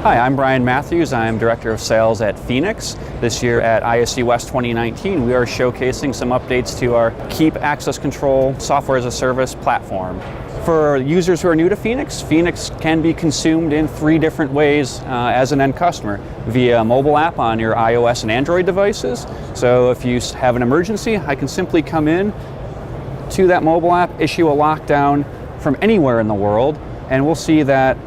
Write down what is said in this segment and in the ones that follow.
Hi, I'm Brian Matthews. I'm Director of Sales at Feenics. This year at ISC West 2019, we are showcasing some updates to our Keep Access Control Software as a Service platform. For users who are new to Feenics, Feenics can be consumed in 3 different ways as an end customer. Via a mobile app on your iOS and Android devices. So if you have an emergency, I can simply come in to that mobile app, issue a lockdown from anywhere in the world, and we'll see that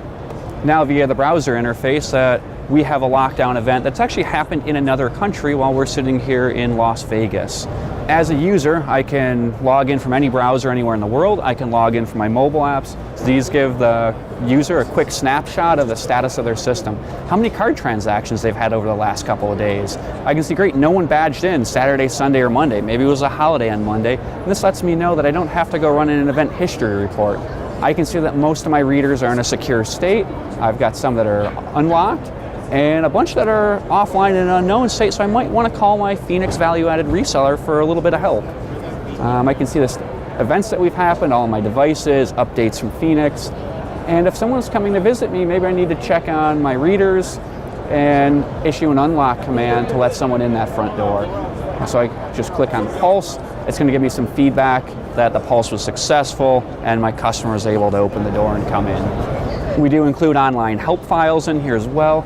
now via the browser interface that we have a lockdown event that's actually happened in another country while we're sitting here in Las Vegas. As a user, I can log in from any browser anywhere in the world. I can log in from my mobile apps. These give the user a quick snapshot of the status of their system. How many card transactions they've had over the last couple of days. I can see, great, no one badged in Saturday, Sunday, or Monday. Maybe it was a holiday on Monday. And this lets me know that I don't have to go run an event history report. I can see that most of my readers are in a secure state. I've got some that are unlocked, and a bunch that are offline in an unknown state, so I might want to call my Feenics value-added reseller for a little bit of help. I can see the events that we've happened, all my devices, updates from Feenics, and if someone's coming to visit me, maybe I need to check on my readers and issue an unlock command to let someone in that front door. So I just click on Pulse. It's going to give me some feedback that the Pulse was successful and my customer is able to open the door and come in. We do include online help files in here as well.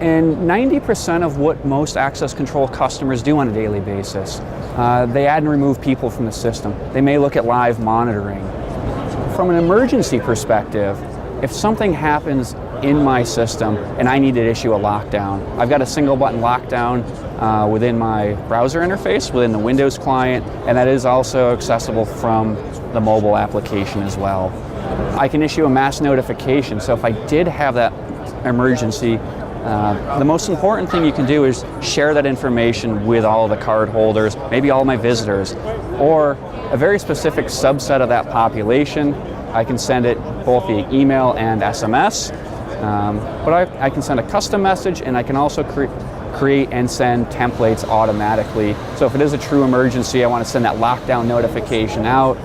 And 90% of what most access control customers do on a daily basis, they add and remove people from the system. They may look at live monitoring. From an emergency perspective, if something happens in my system and I need to issue a lockdown, I've got a single button lockdown within my browser interface, within the Windows client, and that is also accessible from the mobile application as well. I can issue a mass notification, so if I did have that emergency, the most important thing you can do is share that information with all of the card holders, maybe all of my visitors, or a very specific subset of that population. I can send it both via email and SMS, but I can send a custom message, and I can also create and send templates automatically. So if it is a true emergency, I want to send that lockdown notification out.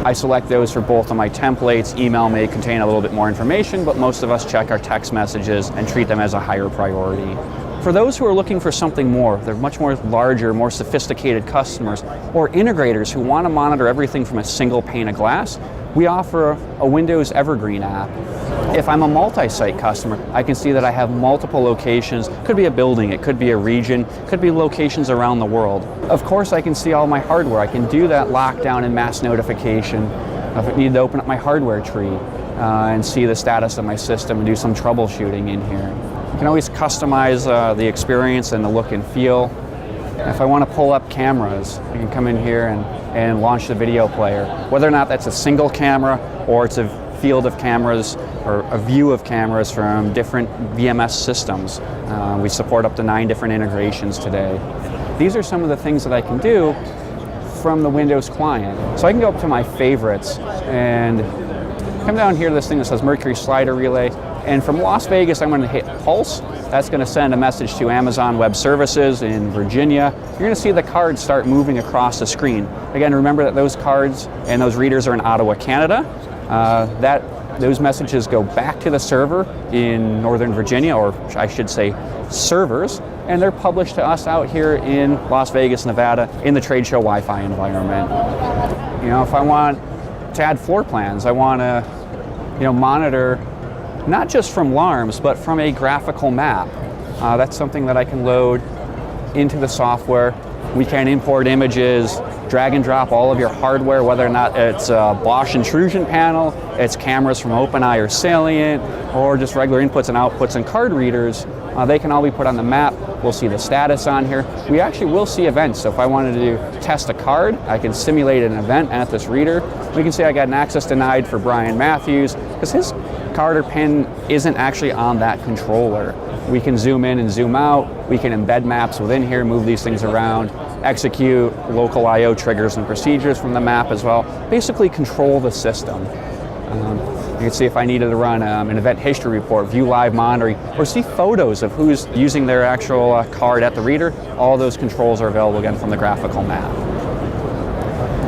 I select those for both of my templates. Email may contain a little bit more information, but most of us check our text messages and treat them as a higher priority. For those who are looking for something more, they're much more larger, more sophisticated customers, or integrators who want to monitor everything from a single pane of glass, we offer a Windows Evergreen app. If I'm a multi-site customer, I can see that I have multiple locations. Could be a building, it could be a region, could be locations around the world. Of course, I can see all my hardware. I can do that lockdown and mass notification if I need to open up my hardware tree and see the status of my system and do some troubleshooting in here. You can always customize the experience and the look and feel. If I want to pull up cameras, I can come in here and launch the video player. Whether or not that's a single camera or it's a field of cameras or a view of cameras from different VMS systems. We support up to 9 different integrations today. These are some of the things that I can do from the Windows client. So I can go up to my favorites and come down here to this thing that says Mercury Slider Relay. And from Las Vegas, I'm going to hit Pulse. That's going to send a message to Amazon Web Services in Virginia. You're going to see the cards start moving across the screen. Again, remember that those cards and those readers are in Ottawa, Canada. Those messages go back to the server in Northern Virginia, or I should say servers, and they're published to us out here in Las Vegas, Nevada, in the trade show Wi-Fi environment. You know, if I want to add floor plans, I want to, monitor not just from LARMs, but from a graphical map. That's something that I can load into the software. We can import images, drag and drop all of your hardware, whether or not it's a Bosch intrusion panel, it's cameras from OpenEye or Salient, or just regular inputs and outputs and card readers. They can all be put on the map. We'll see the status on here. We actually will see events. So if I wanted to test a card, I can simulate an event at this reader. We can say I got an access denied for Brian Matthews because his card or pin isn't actually on that controller. We can zoom in and zoom out. We can embed maps within here, move these things around, execute local I/O triggers and procedures from the map as well. Basically control the system. You can see if I needed to run an event history report, view live monitoring, or see photos of who's using their actual card at the reader. All those controls are available again from the graphical map.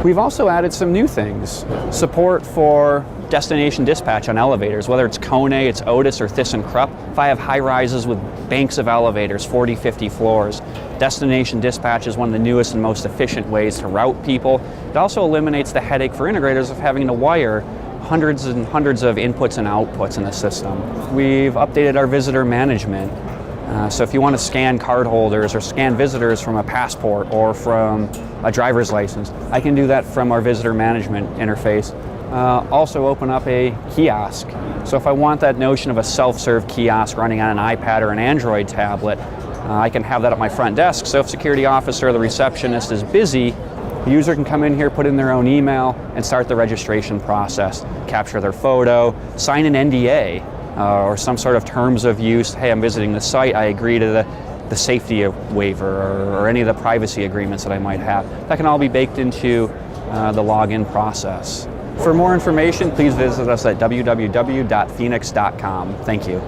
We've also added some new things. Support for destination dispatch on elevators, whether it's Kone, it's Otis, or ThyssenKrupp. If I have high rises with banks of elevators, 40, 50 floors, destination dispatch is one of the newest and most efficient ways to route people. It also eliminates the headache for integrators of having to wire hundreds and hundreds of inputs and outputs in the system. We've updated our visitor management. So if you want to scan cardholders or scan visitors from a passport or from a driver's license, I can do that from our visitor management interface. Also open up a kiosk. So if I want that notion of a self-serve kiosk running on an iPad or an Android tablet, I can have that at my front desk. So if security officer or the receptionist is busy, the user can come in here, put in their own email, and start the registration process, capture their photo, sign an NDA, or some sort of terms of use. Hey, I'm visiting the site, I agree to the safety waiver or any of the privacy agreements that I might have. That can all be baked into the login process. For more information, please visit us at www.feenics.com. Thank you.